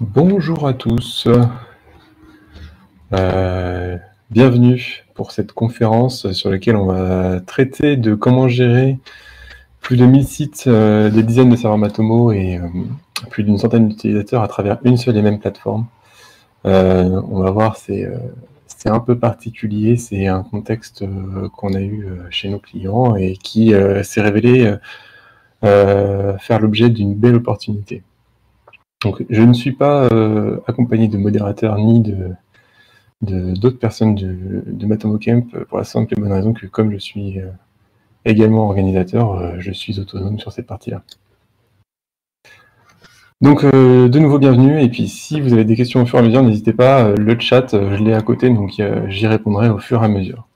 Bonjour à tous, bienvenue pour cette conférence sur laquelle on va traiter de comment gérer plus de 1000 sites, des dizaines de serveurs Matomo et plus d'une centaine d'utilisateurs à travers une seule et même plateforme. On va voir, c'est un peu particulier, c'est un contexte qu'on a eu chez nos clients et qui s'est révélé faire l'objet d'une belle opportunité. Donc, je ne suis pas accompagné de modérateurs ni d'autres personnes de Matomo Camp pour la simple et bonne raison que comme je suis également organisateur, je suis autonome sur cette partie-là. Donc de nouveau bienvenue, et puis si vous avez des questions au fur et à mesure, n'hésitez pas, le chat, je l'ai à côté, donc j'y répondrai au fur et à mesure.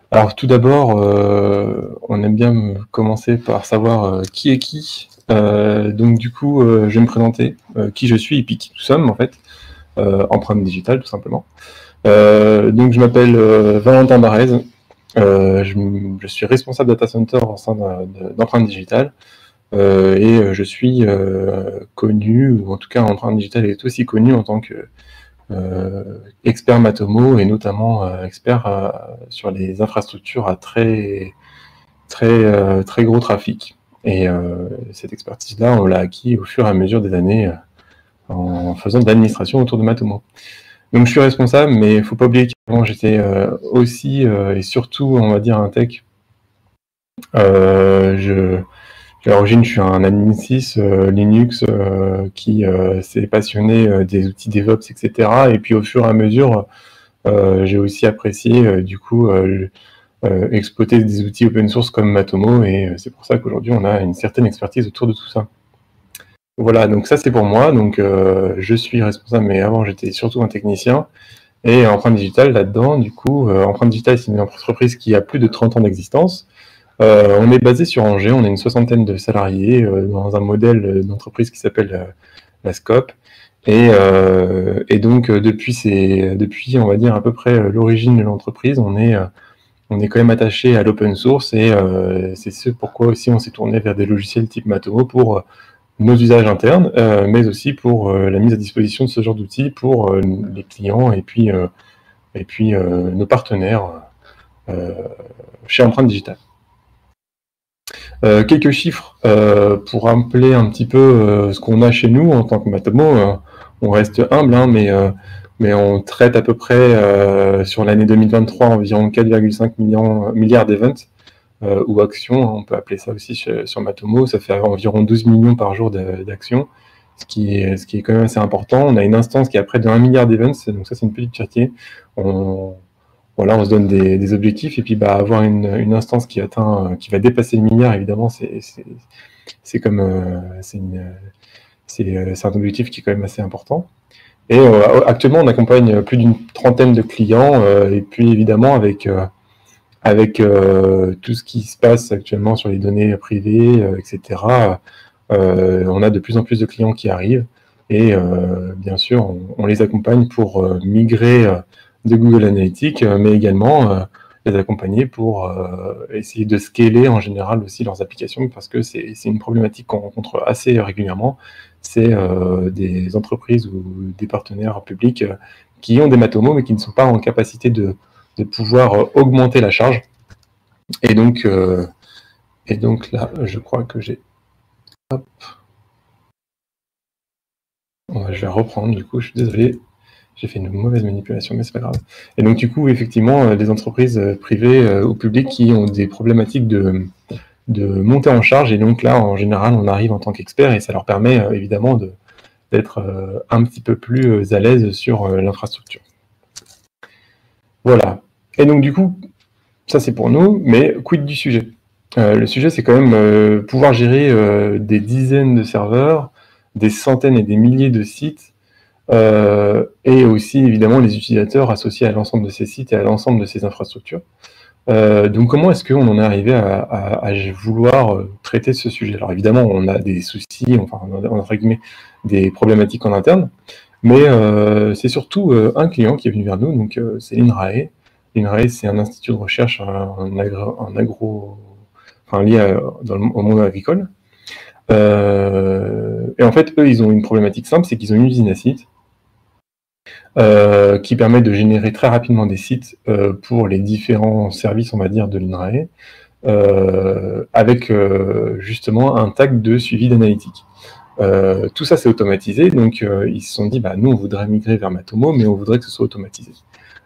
Alors tout d'abord, on aime bien commencer par savoir qui est qui. Donc du coup, je vais me présenter qui je suis et puis qui nous sommes en fait, Empreinte Digitale tout simplement. Donc je m'appelle Valentin Barrez, je suis responsable data center au sein d'Empreinte Digitale, et je suis connu, ou en tout cas Empreinte Digitale est aussi connu en tant que expert Matomo, et notamment expert sur les infrastructures à très gros trafic. Et cette expertise-là, on l'a acquis au fur et à mesure des années en faisant de l'administration autour de Matomo. Donc je suis responsable, mais il ne faut pas oublier qu'avant j'étais aussi et surtout, on va dire, un tech. À l'origine, je suis un admin 6 Linux qui s'est passionné des outils DevOps, etc. Et puis au fur et à mesure, j'ai aussi apprécié du coup exploiter des outils open source comme Matomo, et c'est pour ça qu'aujourd'hui on a une certaine expertise autour de tout ça. Voilà, donc ça c'est pour moi, donc je suis responsable, mais avant j'étais surtout un technicien. Et Empreinte Digitale, là-dedans, du coup, Empreinte Digitale, c'est une entreprise qui a plus de 30 ans d'existence. On est basé sur Angers, on est une soixantaine de salariés dans un modèle d'entreprise qui s'appelle la Scope. Et donc, depuis, on va dire, à peu près l'origine de l'entreprise, on est quand même attaché à l'open source, et c'est ce pourquoi aussi on s'est tourné vers des logiciels type Matomo pour nos usages internes, mais aussi pour la mise à disposition de ce genre d'outils pour les clients et puis nos partenaires chez Empreinte Digitale. Quelques chiffres pour rappeler un petit peu ce qu'on a chez nous en tant que Matomo. On reste humble, hein, mais on traite à peu près sur l'année 2023 environ 4,5 milliards d'events ou actions, hein, on peut appeler ça aussi sur Matomo. Ça fait environ 12 millions par jour d'actions, ce qui est quand même assez important. On a une instance qui a près de 1 milliard d'events, donc ça c'est une petite fierté. Voilà, on se donne des objectifs, et puis avoir une instance qui va dépasser le milliard, évidemment, c'est un objectif qui est quand même assez important. Et actuellement, on accompagne plus d'une trentaine de clients, et puis évidemment avec tout ce qui se passe actuellement sur les données privées, etc. On a de plus en plus de clients qui arrivent, et bien sûr, on les accompagne pour migrer de Google Analytics, mais également les accompagner pour essayer de scaler en général aussi leurs applications, parce que c'est une problématique qu'on rencontre assez régulièrement. C'est des entreprises ou des partenaires publics qui ont des Matomo, mais qui ne sont pas en capacité de pouvoir augmenter la charge. Et donc là, je crois que j'ai... Hop. Je vais reprendre, du coup, je suis désolé. J'ai fait une mauvaise manipulation, mais c'est pas grave. Et donc, du coup, effectivement, des entreprises privées ou publiques qui ont des problématiques de montée en charge. Et donc là, en général, on arrive en tant qu'expert, et ça leur permet évidemment d'être un petit peu plus à l'aise sur l'infrastructure. Voilà. Et donc, du coup, ça c'est pour nous, mais quid du sujet? Le sujet, c'est quand même pouvoir gérer des dizaines de serveurs, des centaines et des milliers de sites, et aussi évidemment les utilisateurs associés à l'ensemble de ces sites et à l'ensemble de ces infrastructures. Donc comment est-ce qu'on en est arrivé à vouloir traiter ce sujet? Alors évidemment, on a des soucis, enfin on a entre guillemets des problématiques en interne, mais c'est surtout un client qui est venu vers nous, donc c'est l'INRAE. L'INRAE, c'est un institut de recherche lié au monde agricole, Et en fait, eux, ils ont une problématique simple, c'est qu'ils ont une usine à sites qui permet de générer très rapidement des sites pour les différents services, on va dire, de l'INRAE, avec justement un tag de suivi d'analytique. Tout ça, c'est automatisé, donc ils se sont dit, bah, nous, on voudrait migrer vers Matomo, mais on voudrait que ce soit automatisé,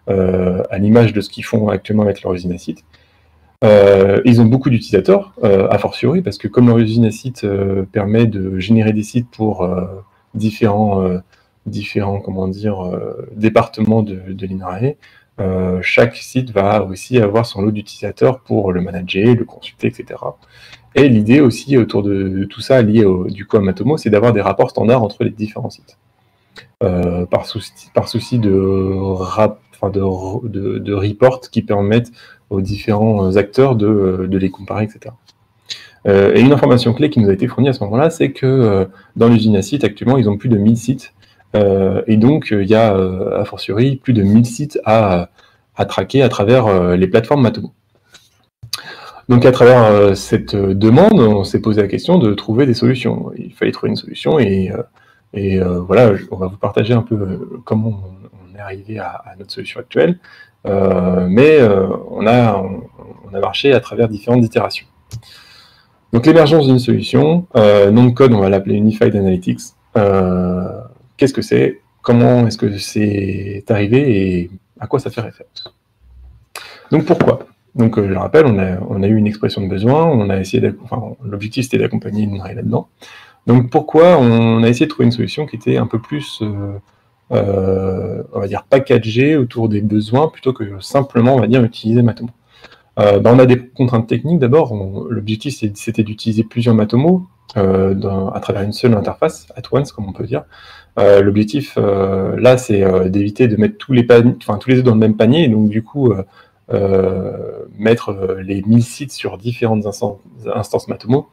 à l'image de ce qu'ils font actuellement avec leur usine à sites. Ils ont beaucoup d'utilisateurs, a fortiori, parce que comme leur usine à sites permet de générer des sites pour différents comment dire, départements de l'INRAE, chaque site va aussi avoir son lot d'utilisateurs pour le manager, le consulter, etc. Et l'idée aussi autour de tout ça, lié du coup à Matomo, c'est d'avoir des rapports standards entre les différents sites. Par souci de report qui permettent aux différents acteurs de les comparer, etc. Et une information clé qui nous a été fournie à ce moment-là, c'est que dans l'usine à sites, actuellement, ils ont plus de 1000 sites. Et donc, il y a, a fortiori, plus de 1000 sites à traquer à travers les plateformes Matomo. Donc, à travers cette demande, on s'est posé la question de trouver des solutions. Il fallait trouver une solution et voilà, on va vous partager un peu comment on est arrivé à notre solution actuelle. Mais on a marché à travers différentes itérations. Donc l'émergence d'une solution, nom de code, on va l'appeler Unified Analytics. Qu'est-ce que c'est? Comment est-ce que c'est arrivé et à quoi ça fait référence? Donc pourquoi? Donc je le rappelle, on a eu une expression de besoin, on a essayé l'objectif c'était d'accompagner l'INRAE là-dedans. Donc pourquoi on a essayé de trouver une solution qui était un peu plus, on va dire, packagée autour des besoins plutôt que simplement, on va dire, utiliser Matomo. On a des contraintes techniques. D'abord, l'objectif c'était d'utiliser plusieurs Matomo à travers une seule interface, at once, comme on peut dire. L'objectif là, c'est d'éviter de mettre tous les œufs dans le même panier, et donc du coup mettre les 1000 sites sur différentes instances Matomo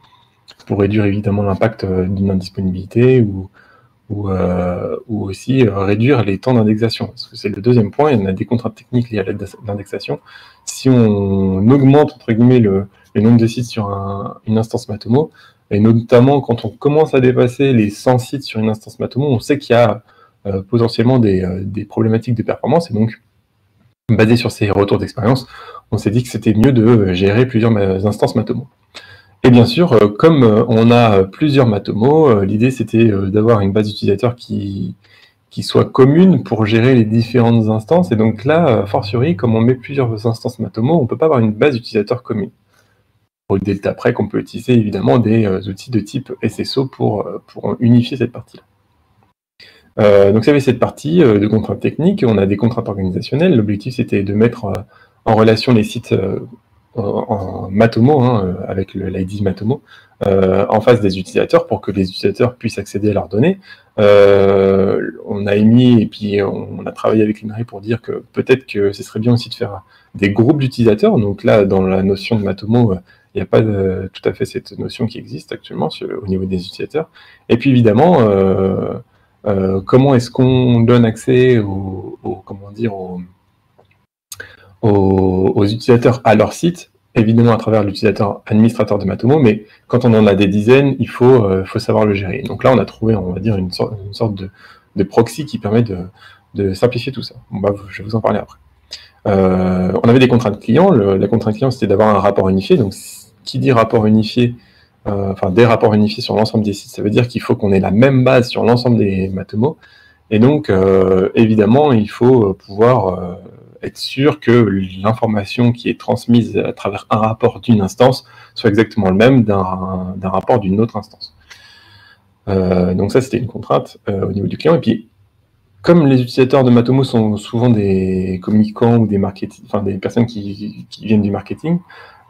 pour réduire évidemment l'impact d'une indisponibilité ou aussi réduire les temps d'indexation. Parce que c'est le deuxième point, il y en a des contraintes techniques liées à l'indexation. Si on augmente, entre guillemets, le nombre de sites sur une instance Matomo, et notamment quand on commence à dépasser les 100 sites sur une instance Matomo, on sait qu'il y a potentiellement des problématiques de performance, et donc, basé sur ces retours d'expérience, on s'est dit que c'était mieux de gérer plusieurs instances Matomo. Et bien sûr, comme on a plusieurs Matomo, l'idée c'était d'avoir une base d'utilisateurs qui soit commune pour gérer les différentes instances. Et donc là, fortiori, comme on met plusieurs instances Matomo, on ne peut pas avoir une base d'utilisateurs commune. Au delta près qu'on peut utiliser évidemment des outils de type SSO pour unifier cette partie-là. Donc ça y avait cette partie de contraintes techniques, on a des contraintes organisationnelles. L'objectif c'était de mettre en relation les sites en Matomo, avec l'ID Matomo, en face des utilisateurs pour que les utilisateurs puissent accéder à leurs données. On a émis et puis on a travaillé avec l'INRAE pour dire que peut-être que ce serait bien aussi de faire des groupes d'utilisateurs. Donc là, dans la notion de Matomo, il n'y a pas tout à fait cette notion qui existe actuellement au niveau des utilisateurs. Et puis évidemment, comment est-ce qu'on donne accès aux utilisateurs à leur site, évidemment à travers l'utilisateur administrateur de Matomo, mais quand on en a des dizaines, il faut savoir le gérer. Donc là, on a trouvé, on va dire, une sorte de proxy qui permet de simplifier tout ça. Bon, bah, je vais vous en parler après. On avait des contraintes clients. La contrainte client, c'était d'avoir un rapport unifié. Donc, qui dit rapport unifié, des rapports unifiés sur l'ensemble des sites, ça veut dire qu'il faut qu'on ait la même base sur l'ensemble des Matomo. Et donc, évidemment, il faut pouvoir être sûr que l'information qui est transmise à travers un rapport d'une instance soit exactement le même d'un rapport d'une autre instance. Donc ça, c'était une contrainte au niveau du client. Et puis, comme les utilisateurs de Matomo sont souvent des communicants ou des personnes qui viennent du marketing,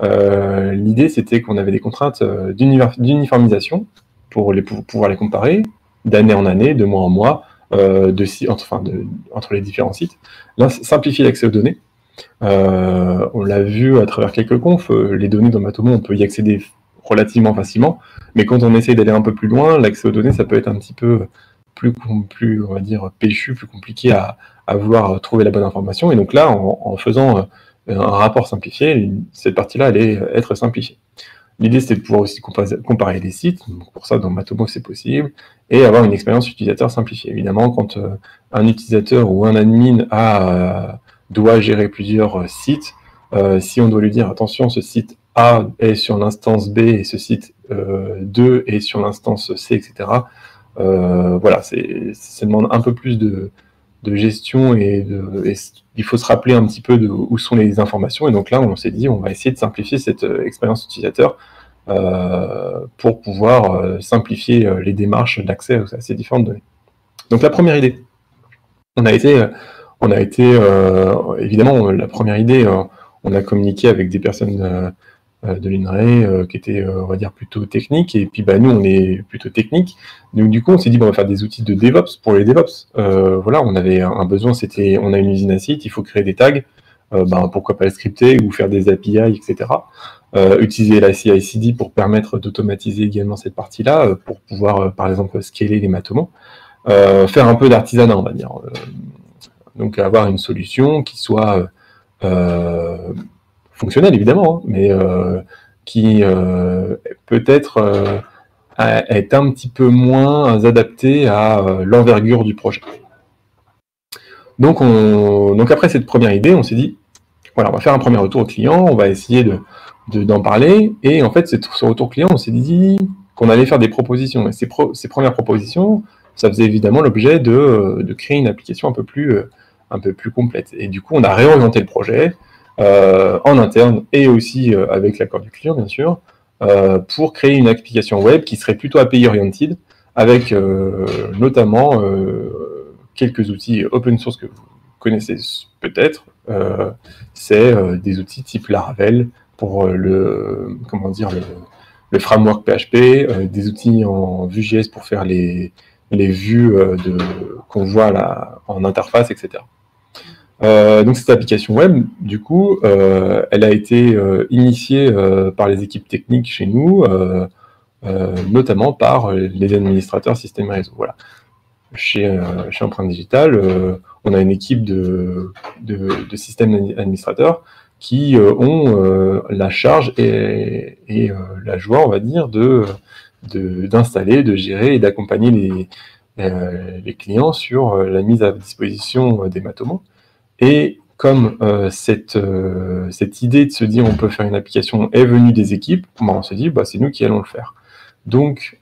l'idée, c'était qu'on avait des contraintes d'uniformisation pour pouvoir les comparer d'année en année, de mois en mois, entre les différents sites. Là, simplifier l'accès aux données. On l'a vu à travers quelques confs, les données dans Matomo, on peut y accéder relativement facilement, mais quand on essaye d'aller un peu plus loin, l'accès aux données, ça peut être un petit peu plus on va dire, péchu, plus compliqué à vouloir trouver la bonne information. Et donc là, en faisant un rapport simplifié, cette partie-là allait être simplifiée. L'idée, c'était de pouvoir aussi comparer les sites. Donc, pour ça, dans Matomo, c'est possible. Et avoir une expérience utilisateur simplifiée. Évidemment, quand un utilisateur ou un admin doit gérer plusieurs sites, si on doit lui dire, attention, ce site A est sur l'instance B et ce site 2 est sur l'instance C, etc. Voilà, ça demande un peu plus de gestion et il faut se rappeler un petit peu où sont les informations. Et donc là, on s'est dit, on va essayer de simplifier cette expérience utilisateur pour pouvoir simplifier les démarches d'accès à ces différentes données. Donc la première idée, évidemment, la première idée, on a communiqué avec des personnes de l'INRAE qui étaient, on va dire, plutôt techniques, et puis nous, on est plutôt technique. Donc du coup, on s'est dit, on va faire des outils de DevOps pour les DevOps. Voilà, on avait un besoin, on a une usine à site, il faut créer des tags, pourquoi pas le scripter ou faire des API, etc. Utiliser la CI/CD pour permettre d'automatiser également cette partie-là, pour pouvoir, par exemple, scaler les Matomo. Faire un peu d'artisanat, on va dire. Donc avoir une solution qui soit fonctionnelle, évidemment, hein, mais qui peut-être est un petit peu moins adaptée à l'envergure du projet. Donc après cette première idée, on s'est dit, voilà, on va faire un premier retour au client, on va essayer d'en parler, et en fait, ce retour client, on s'est dit qu'on allait faire des propositions, et ces premières propositions, ça faisait évidemment l'objet de créer une application un peu plus complète. Et du coup, on a réorienté le projet en interne, et aussi avec l'accord du client, bien sûr, pour créer une application web qui serait plutôt API-oriented, avec notamment quelques outils open source que vous connaissez peut-être. C'est des outils type Laravel pour le framework PHP, des outils en Vue.js pour faire les vues qu'on voit là en interface, etc. Donc cette application web, du coup, elle a été initiée par les équipes techniques chez nous, notamment par les administrateurs système et réseau. Voilà. Chez Empreinte Digitale, on a une équipe de système administrateurs qui ont la charge et la joie, on va dire, d'installer, de gérer et d'accompagner les clients sur la mise à disposition des Matomo. Et comme cette idée de se dire on peut faire une application est venue des équipes, on s'est dit c'est nous qui allons le faire. Donc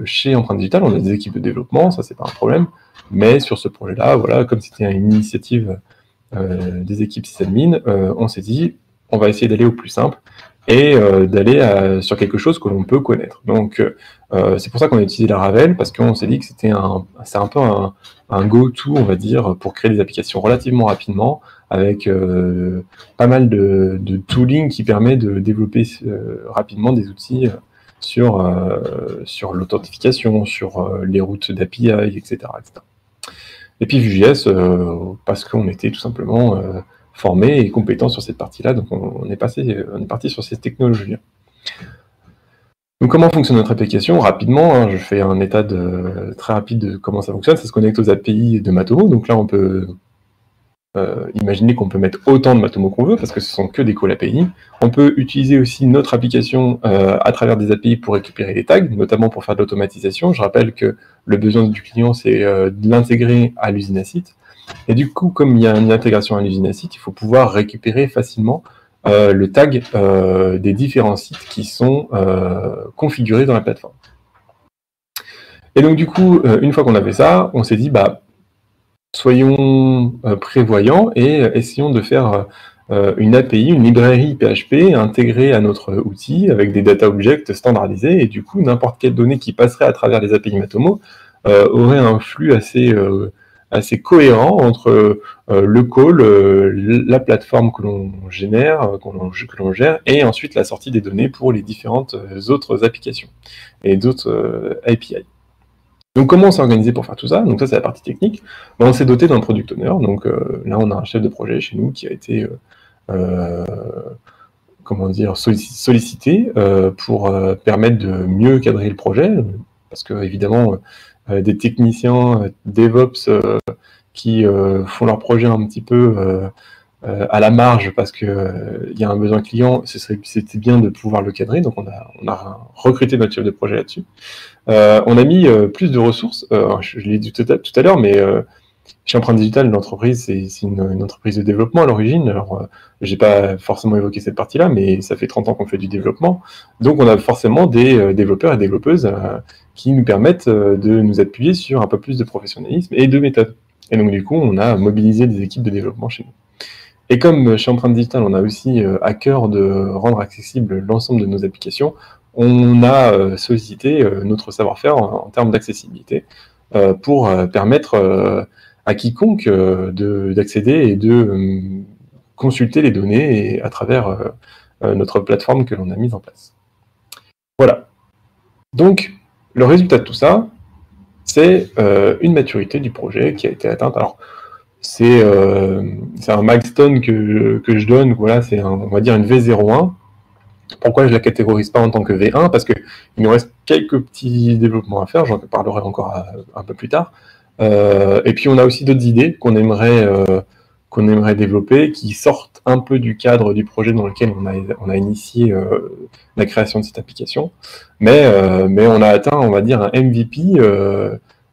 chez Empreinte Digitale, on a des équipes de développement, ça c'est pas un problème, mais sur ce projet-là, voilà, comme c'était une initiative des équipes sysadmin, on s'est dit on va essayer d'aller au plus simple et d'aller sur quelque chose que l'on peut connaître. Donc c'est pour ça qu'on a utilisé Laravel, parce qu'on s'est dit que c'est un peu un go-to, on va dire, pour créer des applications relativement rapidement, avec pas mal de tooling qui permet de développer rapidement des outils sur l'authentification, sur les routes d'API, etc., etc. Et puis Vue.js, parce qu'on était tout simplement formés et compétents sur cette partie-là, donc on est parti sur ces technologies-là. Donc comment fonctionne notre application? Rapidement, je fais un état très rapide de comment ça fonctionne. Ça se connecte aux API de Matomo, donc là on peut imaginer qu'on peut mettre autant de Matomo qu'on veut, parce que ce sont que des calls API. On peut utiliser aussi notre application à travers des API pour récupérer les tags, notamment pour faire de l'automatisation. Je rappelle que le besoin du client, c'est de l'intégrer à l'usine à site. Et du coup, comme il y a une intégration à l'usine à site, il faut pouvoir récupérer facilement le tag des différents sites qui sont configurés dans la plateforme. Et donc du coup, une fois qu'on a fait ça, on s'est dit, soyons prévoyants et essayons de faire une API, une librairie PHP intégrée à notre outil avec des data objects standardisés, et du coup, n'importe quelle donnée qui passerait à travers les API Matomo aurait un flux assez cohérent entre le call, la plateforme que l'on génère, que l'on gère, et ensuite la sortie des données pour les différentes autres applications et d'autres API. Donc comment on s'est organisé pour faire tout ça? Donc ça c'est la partie technique. On s'est doté d'un product owner, donc là on a un chef de projet chez nous qui a été sollicité pour permettre de mieux cadrer le projet, parce que évidemment des techniciens DevOps qui font leur projet un petit peu à la marge parce que il y a un besoin client, c'était bien de pouvoir le cadrer, donc on a recruté notre chef de projet là-dessus. On a mis plus de ressources, je l'ai dit tout à l'heure, mais chez Empreinte Digital, l'entreprise, c'est une entreprise de développement à l'origine. Alors, j'ai pas forcément évoqué cette partie-là, mais ça fait 30 ans qu'on fait du développement. Donc, on a forcément des développeurs et développeuses qui nous permettent de nous appuyer sur un peu plus de professionnalisme et de méthode. Et donc, du coup, on a mobilisé des équipes de développement chez nous. Et comme chez Empreinte Digital, on a aussi à cœur de rendre accessible l'ensemble de nos applications, on a sollicité notre savoir-faire en termes d'accessibilité pour permettre à quiconque d'accéder et de consulter les données à travers notre plateforme que l'on a mise en place. Voilà. Donc, le résultat de tout ça, c'est une maturité du projet qui a été atteinte. Alors, c'est un milestone que je donne, voilà, c'est on va dire une V01. Pourquoi je la catégorise pas en tant que V1? Parce qu'il nous reste quelques petits développements à faire, j'en parlerai encore un peu plus tard. Et puis on a aussi d'autres idées qu'on aimerait développer, qui sortent un peu du cadre du projet dans lequel on a initié la création de cette application. Mais on a atteint, on va dire, un MVP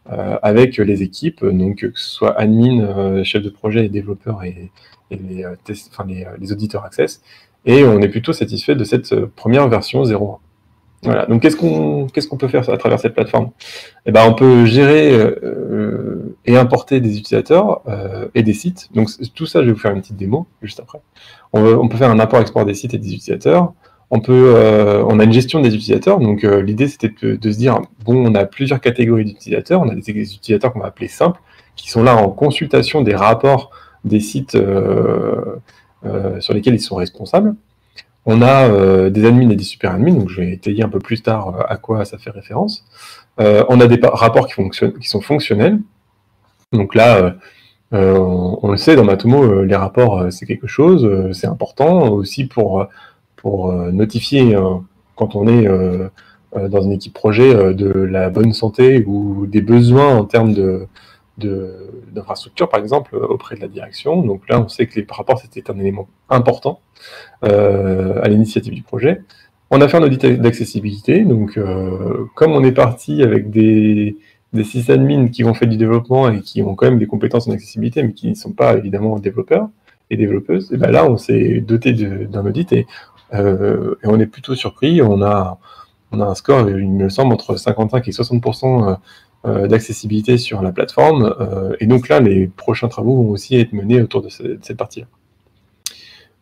avec les équipes, donc que ce soit admin, chef de projet et développeurs et les auditeurs access. Et on est plutôt satisfait de cette première version 0.1. Voilà. Donc qu'est-ce qu'on peut faire à travers cette plateforme? Eh ben, on peut gérer et importer des utilisateurs et des sites. Donc tout ça, je vais vous faire une petite démo juste après. On peut faire un import-export des sites et des utilisateurs. On a une gestion des utilisateurs. Donc l'idée, c'était de se dire, bon, on a plusieurs catégories d'utilisateurs. On a des utilisateurs qu'on va appeler simples, qui sont là en consultation des rapports des sites sur lesquels ils sont responsables. On a des admins et des super admins, donc je vais étayer un peu plus tard à quoi ça fait référence. On a des rapports qui sont fonctionnels. Donc là, on le sait, dans Matomo, les rapports, c'est quelque chose, c'est important aussi pour notifier quand on est dans une équipe projet de la bonne santé ou des besoins en termes d'infrastructure, par exemple, auprès de la direction. Donc là, on sait que les rapports, c'était un élément important à l'initiative du projet. On a fait un audit d'accessibilité, donc comme on est parti avec des sysadmins qui ont fait du développement et qui ont quand même des compétences en accessibilité, mais qui ne sont pas évidemment développeurs et développeuses, et ben là on s'est doté d'un audit et on est plutôt surpris. On a un score, il me semble, entre 55 et 60% d'accessibilité sur la plateforme, et donc là les prochains travaux vont aussi être menés autour de cette partie-là.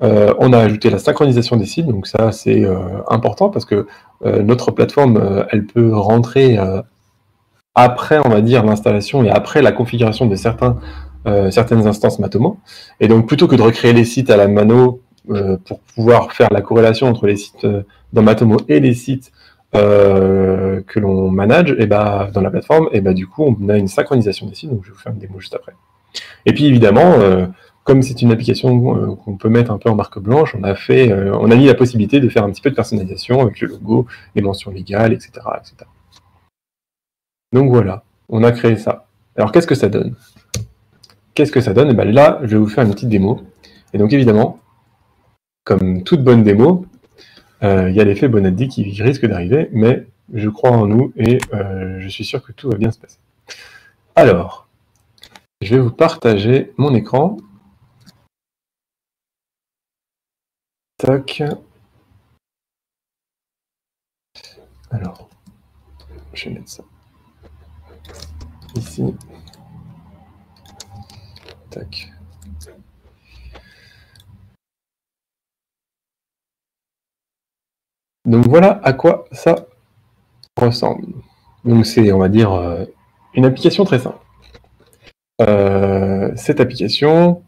On a ajouté la synchronisation des sites, donc ça c'est important parce que notre plateforme, elle peut rentrer après, on va dire, l'installation et après la configuration de certaines instances Matomo. Et donc plutôt que de recréer les sites à la mano pour pouvoir faire la corrélation entre les sites dans Matomo et les sites que l'on manage, et bah, dans la plateforme, et bah, du coup on a une synchronisation des sites, donc je vais vous faire une démo juste après. Et puis évidemment, comme c'est une application qu'on peut mettre un peu en marque blanche, on a mis la possibilité de faire un petit peu de personnalisation avec le logo, les mentions légales, etc., etc. Donc voilà, on a créé ça. Alors qu'est-ce que ça donne? Qu'est-ce que ça donne? Et bien là, je vais vous faire une petite démo. Et donc évidemment, comme toute bonne démo, il y a l'effet Bonaddi qui risque d'arriver, mais je crois en nous et je suis sûr que tout va bien se passer. Alors, je vais vous partager mon écran. Tac. Alors, je vais mettre ça ici. Tac. Donc voilà à quoi ça ressemble. Donc c'est, on va dire, une application très simple. Cette application,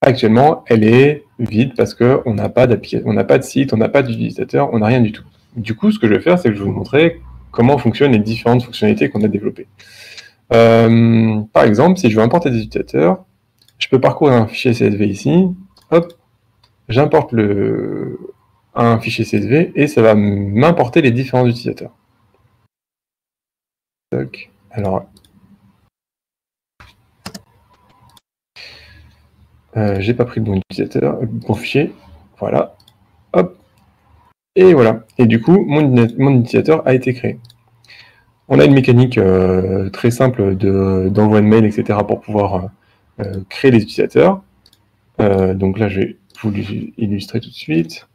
actuellement, elle est vide parce qu'on n'a pas d'application, on n'a pas de site, on n'a pas d'utilisateur, on n'a rien du tout. Du coup, ce que je vais faire, c'est que je vais vous montrer comment fonctionnent les différentes fonctionnalités qu'on a développées. Par exemple, si je veux importer des utilisateurs, je peux parcourir un fichier CSV ici, hop, j'importe un fichier CSV et ça va m'importer les différents utilisateurs. Alors, J'ai pas pris le bon utilisateur, bon fichier, voilà, hop, et voilà. Et du coup, mon utilisateur a été créé. On a une mécanique très simple d'envoi de mail, etc. pour pouvoir créer des utilisateurs. Donc là, je vais vous l'illustrer tout de suite.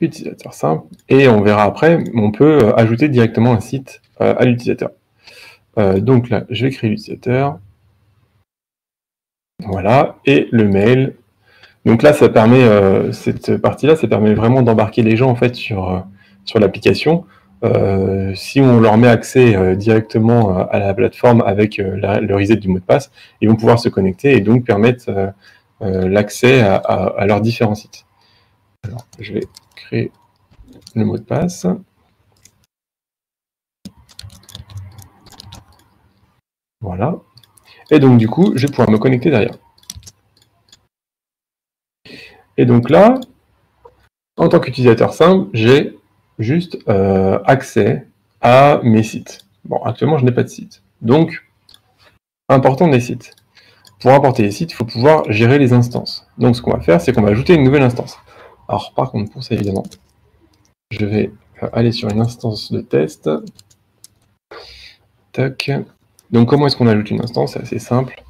Utilisateur simple, et on verra après, on peut ajouter directement un site à l'utilisateur. Donc là, je vais créer l'utilisateur, voilà, et le mail. Donc là, ça permet, cette partie-là, ça permet vraiment d'embarquer les gens en fait sur l'application. Si on leur met accès directement à la plateforme avec le reset du mot de passe, ils vont pouvoir se connecter et donc permettre l'accès à leurs différents sites. Alors, je vais créer le mot de passe. Voilà. Et donc, du coup, je vais pouvoir me connecter derrière. Et donc là, en tant qu'utilisateur simple, j'ai juste accès à mes sites. Bon, actuellement, je n'ai pas de site. Donc, important des sites. Pour importer les sites, il faut pouvoir gérer les instances. Donc, ce qu'on va faire, c'est qu'on va ajouter une nouvelle instance. Alors, par contre, pour ça, évidemment, je vais aller sur une instance de test. Tac. Donc, comment est-ce qu'on ajoute une instance? C'est assez simple.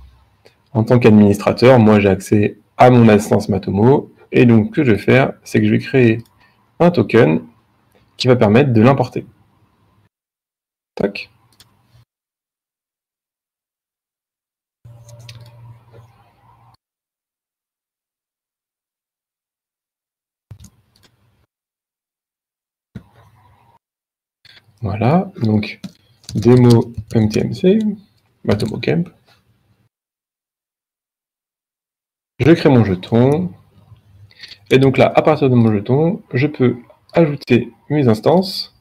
En tant qu'administrateur, moi, j'ai accès à mon instance Matomo. Et donc, ce que je vais faire, c'est que je vais créer un token qui va permettre de l'importer. Tac. Voilà, donc démo MTMC, Matomo Camp. Je crée mon jeton. Et donc là, à partir de mon jeton, je peux ajouter mes instances.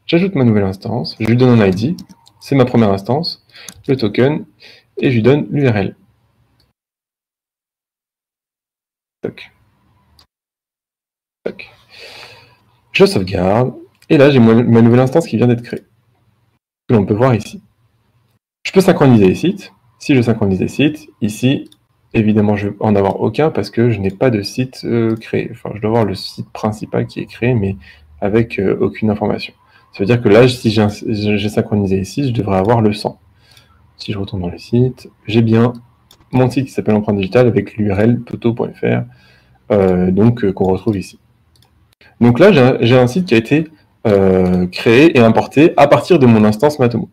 J'ajoute ma nouvelle instance, je lui donne un ID, c'est ma première instance, le token, et je lui donne l'URL. Je sauvegarde, et là j'ai ma nouvelle instance qui vient d'être créée, que l'on peut voir ici. Je peux synchroniser les sites. Si je synchronise les sites, ici, évidemment, je ne vais en avoir aucun parce que je n'ai pas de site créé. Enfin, je dois avoir le site principal qui est créé, mais avec aucune information. Ça veut dire que là, si j'ai synchronisé les sites, je devrais avoir le 100. Si je retourne dans le site, j'ai bien mon site qui s'appelle Empreinte Digitale avec l'URL toto.fr, qu'on retrouve ici. Donc là, j'ai un site qui a été créé et importé à partir de mon instance Matomo.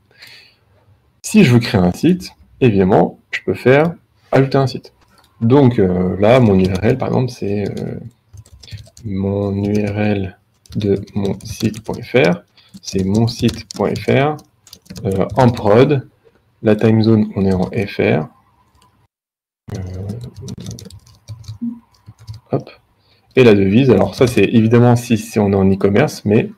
Si je veux créer un site, évidemment, je peux faire ajouter un site. Donc là, mon URL, par exemple, c'est mon URL de mon site.fr. C'est mon site.fr en prod. La time zone, on est en FR. Hop. Et la devise, alors ça, c'est évidemment si on est en e-commerce, mais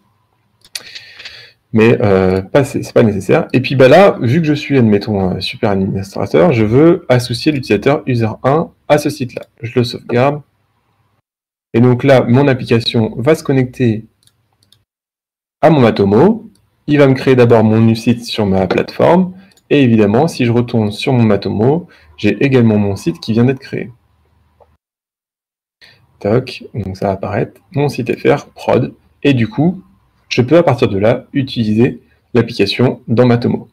c'est pas nécessaire. Et puis bah là, vu que je suis, admettons, super administrateur, je veux associer l'utilisateur user1 à ce site-là. Je le sauvegarde. Et donc là, mon application va se connecter à mon Matomo. Il va me créer d'abord mon site sur ma plateforme. Et évidemment, si je retourne sur mon Matomo, j'ai également mon site qui vient d'être créé. Toc, donc ça va apparaître mon site FR prod. Et du coup, je peux à partir de là utiliser l'application dans Matomo.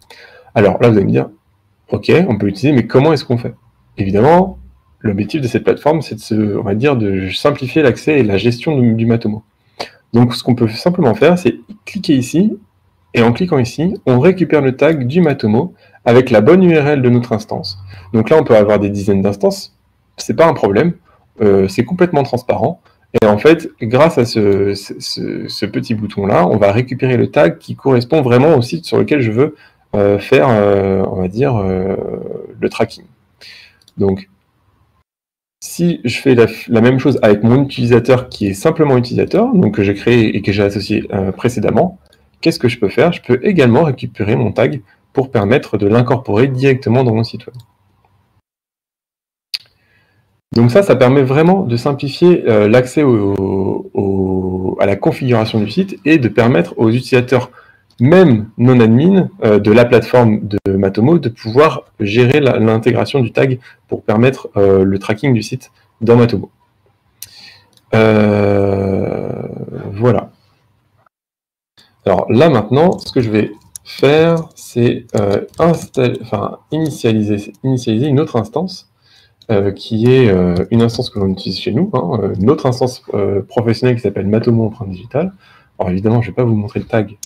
Alors là, vous allez me dire, ok, on peut l'utiliser, mais comment est-ce qu'on fait? Évidemment, l'objectif de cette plateforme, c'est de simplifier l'accès et la gestion du Matomo. Donc ce qu'on peut simplement faire, c'est cliquer ici, et en cliquant ici, on récupère le tag du Matomo avec la bonne URL de notre instance. Donc là, on peut avoir des dizaines d'instances, c'est pas un problème, c'est complètement transparent. Et en fait, grâce à ce petit bouton-là, on va récupérer le tag qui correspond vraiment au site sur lequel je veux faire, le tracking. Donc, si je fais la même chose avec mon utilisateur qui est simplement utilisateur, donc que j'ai créé et que j'ai associé précédemment, qu'est-ce que je peux faire? Je peux également récupérer mon tag pour permettre de l'incorporer directement dans mon site web. Donc ça permet vraiment de simplifier l'accès à la configuration du site et de permettre aux utilisateurs même non-admin de la plateforme de Matomo de pouvoir gérer l'intégration du tag pour permettre le tracking du site dans Matomo. Voilà. Alors là maintenant, ce que je vais faire, c'est initialiser une autre instance qui est une instance que l'on utilise chez nous, hein, une autre instance professionnelle qui s'appelle Matomo Empreinte Digitale. Alors évidemment, je ne vais pas vous montrer le tag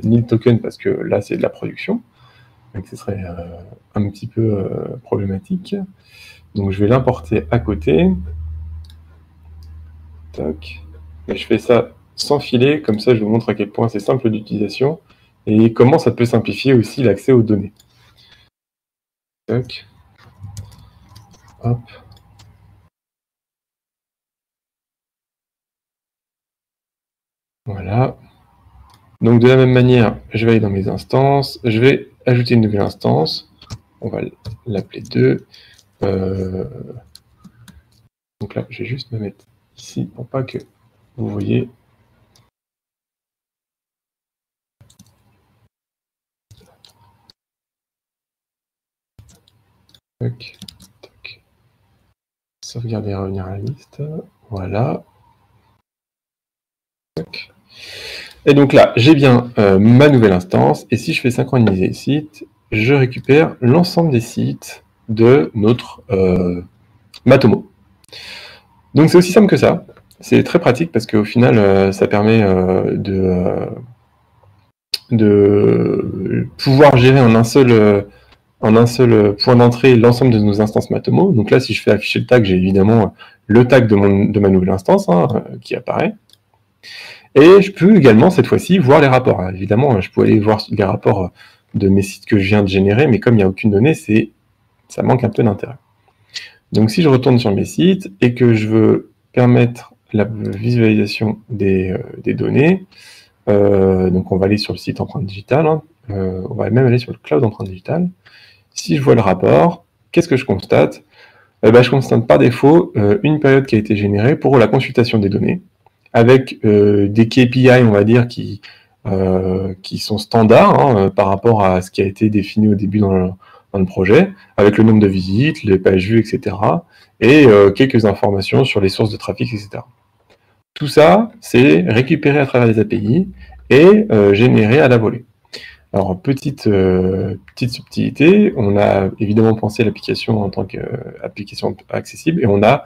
ni le token parce que là c'est de la production, donc ce serait un petit peu problématique. Donc je vais l'importer à côté. Tac. Et je fais ça sans filet, comme ça je vous montre à quel point c'est simple d'utilisation et comment ça peut simplifier aussi l'accès aux données. Tac. Hop. Voilà. Donc de la même manière, je vais aller dans mes instances, je vais ajouter une nouvelle instance, on va l'appeler 2. Donc là, je vais juste me mettre ici pour pas que vous voyez. Tac, tac. Sauvegarder et revenir à la liste. Voilà. Tac. Et donc là, j'ai bien ma nouvelle instance, et si je fais synchroniser les sites, je récupère l'ensemble des sites de notre Matomo. Donc c'est aussi simple que ça, c'est très pratique parce qu'au final, ça permet de pouvoir gérer en un seul point d'entrée l'ensemble de nos instances Matomo. Donc là, si je fais afficher le tag, j'ai évidemment le tag de ma nouvelle instance qui apparaît. Et je peux également, cette fois-ci, voir les rapports. Alors, évidemment, je peux aller voir les rapports de mes sites que je viens de générer, mais comme il n'y a aucune donnée, ça manque un peu d'intérêt. Donc si je retourne sur mes sites et que je veux permettre la visualisation des données, donc on va aller sur le site Empreinte Digitale, hein, on va même aller sur le cloud Empreinte Digitale. Si je vois le rapport, qu'est-ce que je constate? Je constate par défaut une période qui a été générée pour la consultation des données, avec des KPI, on va dire, qui sont standards hein, par rapport à ce qui a été défini au début dans le projet, avec le nombre de visites, les pages vues, etc. Et quelques informations sur les sources de trafic, etc. Tout ça, c'est récupéré à travers les API et généré à la volée. Alors, petite subtilité, on a évidemment pensé l'application en tant qu'application accessible et on a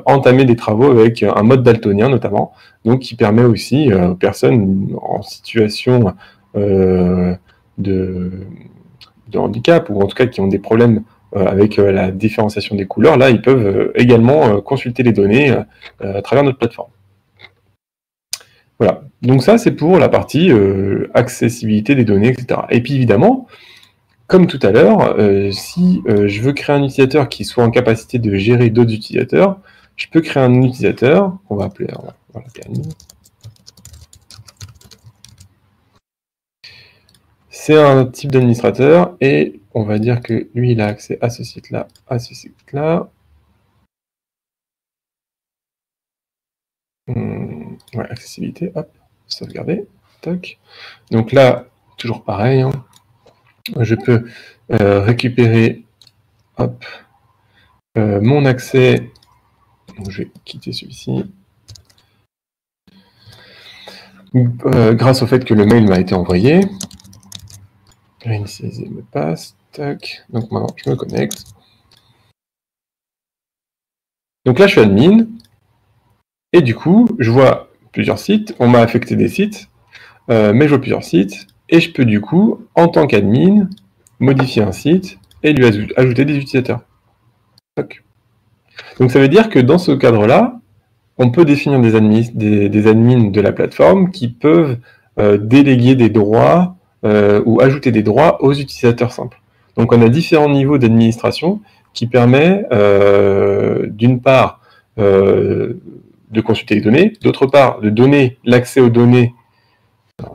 entamé des travaux avec un mode daltonien notamment, donc qui permet aussi aux personnes en situation de handicap ou en tout cas qui ont des problèmes avec la différenciation des couleurs, là ils peuvent également consulter les données à travers notre plateforme. Voilà, donc ça c'est pour la partie accessibilité des données, etc. Et puis évidemment, comme tout à l'heure, si je veux créer un utilisateur qui soit en capacité de gérer d'autres utilisateurs, je peux créer un utilisateur, on va appeler admin. C'est un type d'administrateur et on va dire que lui il a accès à ce site-là, à ce site-là. Ouais, accessibilité, hop, sauvegarder, toc. Donc là, toujours pareil, hein, je peux récupérer hop, mon accès. Donc, je vais quitter celui-ci. Grâce au fait que le mail m'a été envoyé. Réinitialiser le mot de passe, tac. Donc maintenant, je me connecte. Donc là, je suis admin. Et du coup, je vois plusieurs sites. On m'a affecté des sites, mais je vois plusieurs sites. Et je peux du coup, en tant qu'admin, modifier un site et lui ajouter des utilisateurs. Tac. Donc ça veut dire que dans ce cadre-là, on peut définir des admins de la plateforme qui peuvent déléguer des droits ou ajouter des droits aux utilisateurs simples. Donc on a différents niveaux d'administration qui permet d'une part de consulter les données, d'autre part de donner l'accès aux données,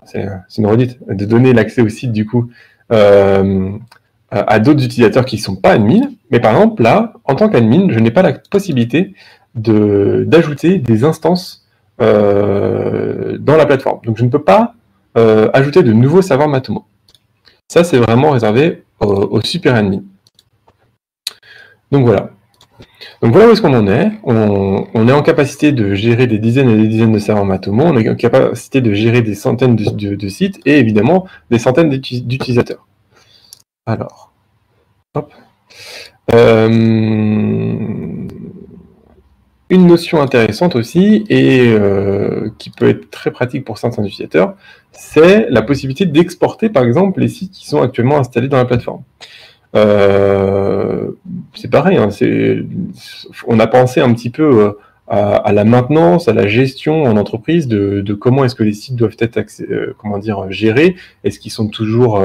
c'est une redite, de donner l'accès au site du coup à d'autres utilisateurs qui ne sont pas admins, mais par exemple là, en tant qu'admin, je n'ai pas la possibilité d'ajouter des instances dans la plateforme. Donc je ne peux pas ajouter de nouveaux serveurs Matomo. Ça, c'est vraiment réservé aux super admins. Donc voilà. Donc voilà où est-ce qu'on en est. On est en capacité de gérer des dizaines et des dizaines de serveurs Matomo, on est en capacité de gérer des centaines de sites et évidemment des centaines d'utilisateurs. Alors, hop. Une notion intéressante aussi, et qui peut être très pratique pour certains utilisateurs, c'est la possibilité d'exporter par exemple les sites qui sont actuellement installés dans la plateforme. C'est pareil, hein, on a pensé un petit peu à la maintenance, à la gestion en entreprise de comment est-ce que les sites doivent être gérés, est-ce qu'ils sont toujours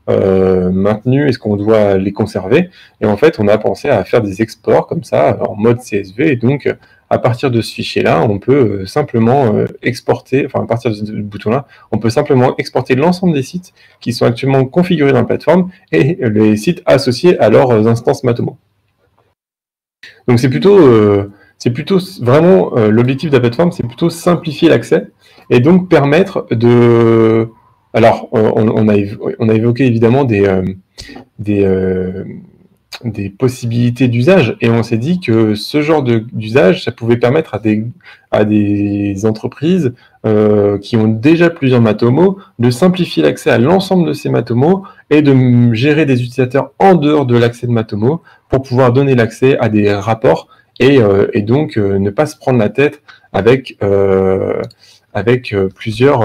maintenus, est-ce qu'on doit les conserver, et en fait on a pensé à faire des exports comme ça en mode CSV, et donc à partir de ce fichier-là, on peut simplement exporter, enfin à partir de ce bouton-là, on peut simplement exporter l'ensemble des sites qui sont actuellement configurés dans la plateforme et les sites associés à leurs instances Matomo. Donc c'est plutôt vraiment l'objectif de la plateforme, c'est plutôt simplifier l'accès et donc permettre de... Alors, on a évoqué évidemment des possibilités d'usage, et on s'est dit que ce genre d'usage, ça pouvait permettre à des entreprises qui ont déjà plusieurs Matomo de simplifier l'accès à l'ensemble de ces Matomo et de gérer des utilisateurs en dehors de l'accès de Matomo pour pouvoir donner l'accès à des rapports et donc ne pas se prendre la tête avec plusieurs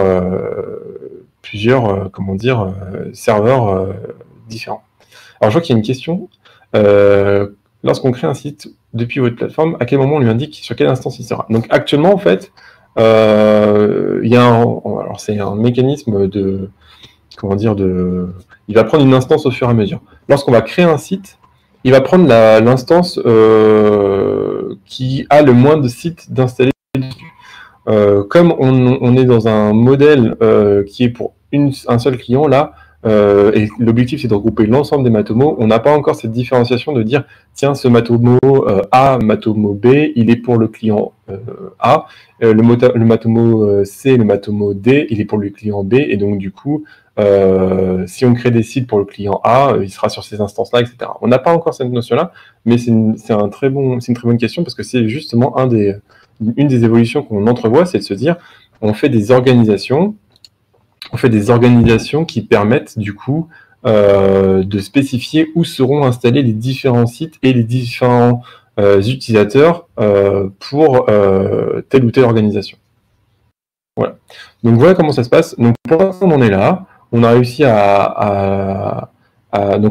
serveurs différents. Alors je vois qu'il y a une question. Lorsqu'on crée un site depuis votre plateforme, à quel moment on lui indique sur quelle instance il sera? Donc actuellement, en fait, il y a alors c'est un mécanisme il va prendre une instance au fur et à mesure. Lorsqu'on va créer un site, il va prendre l'instance qui a le moins de sites d'installer dessus. Comme on est dans un modèle qui est pour un seul client, là, et l'objectif c'est de regrouper l'ensemble des Matomo, on n'a pas encore cette différenciation de dire tiens, ce Matomo A, Matomo B, il est pour le client A, le Matomo C, le Matomo D, il est pour le client B, et donc du coup si on crée des sites pour le client A, il sera sur ces instances-là, etc. On n'a pas encore cette notion-là, mais c'est une très bonne question, parce que c'est justement une des évolutions qu'on entrevoit, c'est de se dire on fait des organisations qui permettent du coup de spécifier où seront installés les différents sites et les différents utilisateurs pour telle ou telle organisation. Voilà. Donc voilà comment ça se passe. Donc pour l'instant on en est là. On a réussi donc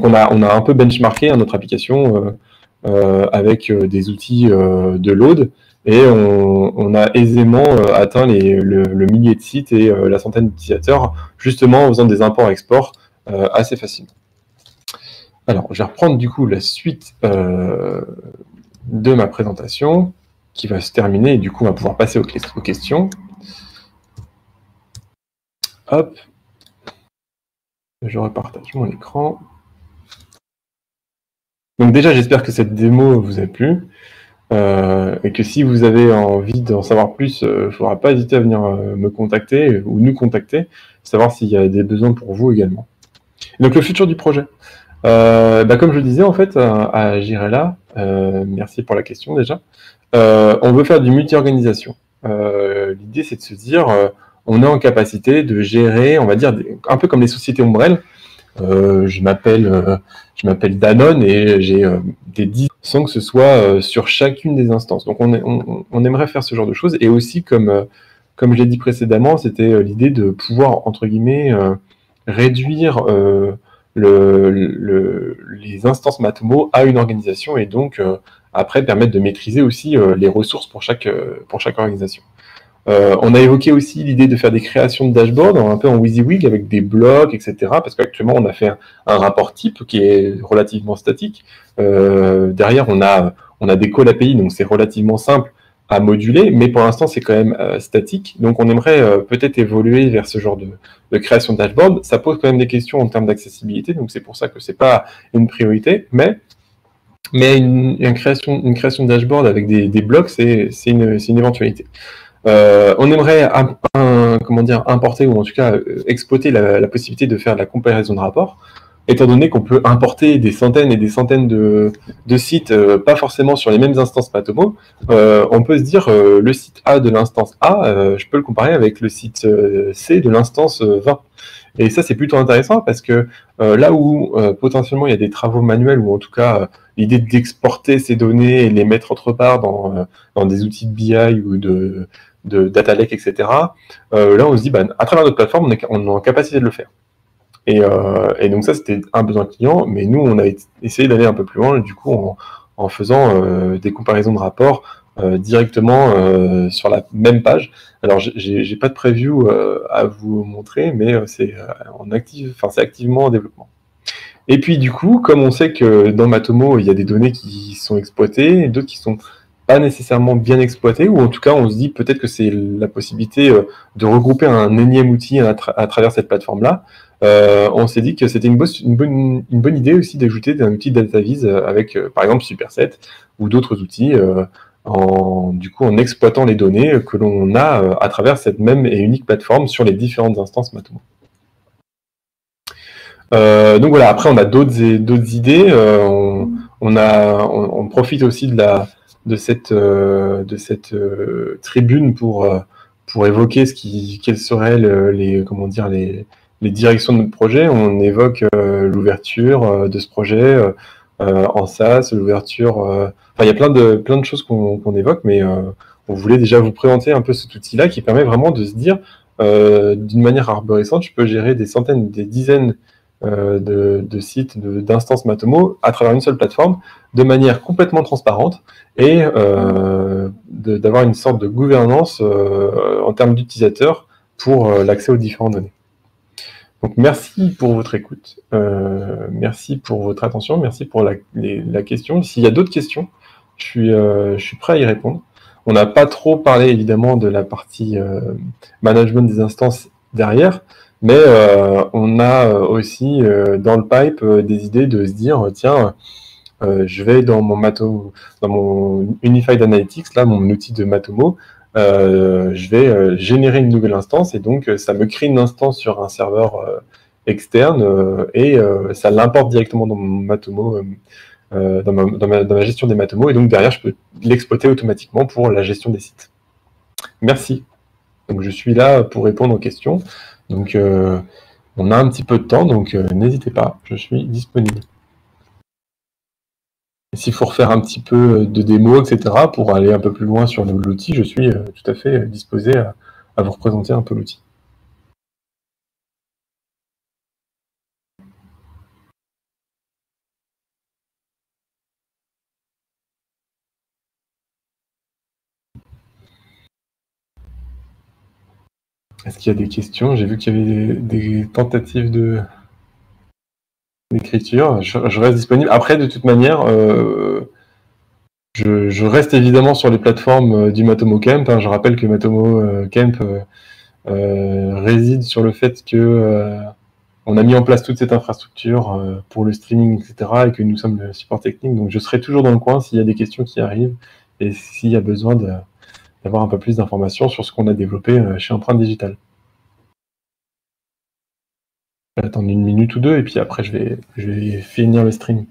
on a un peu benchmarké notre application avec des outils de load. Et on a aisément atteint le millier de sites et la centaine d'utilisateurs, justement en faisant des imports-exports assez facilement. Alors, je vais reprendre du coup la suite de ma présentation, qui va se terminer, et du coup on va pouvoir passer aux questions. Hop, je repartage mon écran. Donc déjà, j'espère que cette démo vous a plu. Et que si vous avez envie d'en savoir plus, il ne faudra pas hésiter à venir me contacter ou nous contacter, savoir s'il y a des besoins pour vous également. Donc le futur du projet. Comme je le disais en fait à Jirela, merci pour la question déjà, on veut faire du multi-organisation. L'idée c'est de se dire, on est en capacité de gérer, on va dire, un peu comme les sociétés ombrelles. Je m'appelle Danone et j'ai des 10 sans que ce soit sur chacune des instances. Donc on aimerait faire ce genre de choses, et aussi comme je l'ai dit précédemment, c'était l'idée de pouvoir entre guillemets réduire les instances Matomo à une organisation, et donc après permettre de maîtriser aussi les ressources pour chaque organisation. On a évoqué aussi l'idée de faire des créations de dashboards un peu en WYSIWYG avec des blocs, etc. Parce qu'actuellement, on a fait un rapport type qui est relativement statique. Derrière, on a des calls API, donc c'est relativement simple à moduler, mais pour l'instant, c'est quand même statique. Donc, on aimerait peut-être évoluer vers ce genre de création de dashboard. Ça pose quand même des questions en termes d'accessibilité, donc c'est pour ça que c'est pas une priorité, mais une création de dashboard avec des blocs, c'est une éventualité. On aimerait comment dire, importer ou en tout cas exploiter la possibilité de faire de la comparaison de rapports, étant donné qu'on peut importer des centaines et des centaines de sites, pas forcément sur les mêmes instances Matomo, on peut se dire le site A de l'instance A, je peux le comparer avec le site C de l'instance 20. Et ça, c'est plutôt intéressant parce que là où potentiellement il y a des travaux manuels ou en tout cas l'idée d'exporter ces données et les mettre autre part dans des outils de BI ou de data lake, etc. Là, on se dit, bah, à travers notre plateforme, on est en capacité de le faire. Et donc ça, c'était un besoin client, mais nous, on a essayé d'aller un peu plus loin, du coup, en faisant des comparaisons de rapports directement sur la même page. Alors, j'ai pas de preview à vous montrer, mais c'est activement en développement. Et puis, du coup, comme on sait que dans Matomo, il y a des données qui sont exploitées, et d'autres qui sont pas nécessairement bien exploitées, ou en tout cas, on se dit peut-être que c'est la possibilité de regrouper un énième outil à travers cette plateforme-là. On s'est dit que c'était une bonne idée aussi d'ajouter un outil de DataVis avec, par exemple, Superset ou d'autres outils en exploitant les données que l'on a à travers cette même et unique plateforme sur les différentes instances Matomo. Donc voilà, après on a d'autres idées, on profite aussi de cette tribune pour évoquer quelles seraient les directions de notre projet. On évoque l'ouverture de ce projet en SaaS, l'ouverture. Enfin, il y a plein de choses qu'on évoque, mais on voulait déjà vous présenter un peu cet outil-là qui permet vraiment de se dire, d'une manière arborescente, je peux gérer des centaines, des dizaines de sites, d'instances Matomo à travers une seule plateforme, de manière complètement transparente et d'avoir une sorte de gouvernance en termes d'utilisateurs pour l'accès aux différentes données. Donc merci pour votre écoute, merci pour votre attention, merci pour la question. S'il y a d'autres questions, je suis prêt à y répondre. On n'a pas trop parlé évidemment de la partie management des instances derrière, mais on a aussi dans le pipe des idées de se dire tiens, je vais dans mon Unified Analytics, là, mon outil de Matomo, je vais générer une nouvelle instance et donc ça me crée une instance sur un serveur externe et ça l'importe directement dans mon Matomo, dans ma gestion des Matomo, et donc derrière je peux l'exploiter automatiquement pour la gestion des sites. Merci. Donc je suis là pour répondre aux questions. Donc on a un petit peu de temps, donc n'hésitez pas, je suis disponible. S'il faut refaire un petit peu de démo, etc., pour aller un peu plus loin sur l'outil, je suis tout à fait disposé à vous représenter un peu l'outil. Est-ce qu'il y a des questions? J'ai vu qu'il y avait des tentatives d'écriture. Je reste disponible. Après, de toute manière, je reste évidemment sur les plateformes du Matomo Camp. Hein. Je rappelle que Matomo Camp réside sur le fait que on a mis en place toute cette infrastructure pour le streaming, etc., et que nous sommes le support technique. Donc je serai toujours dans le coin s'il y a des questions qui arrivent et s'il y a besoin d'avoir un peu plus d'informations sur ce qu'on a développé chez Empreinte Digitale. Je vais attendre une minute ou deux et puis après je vais finir le stream.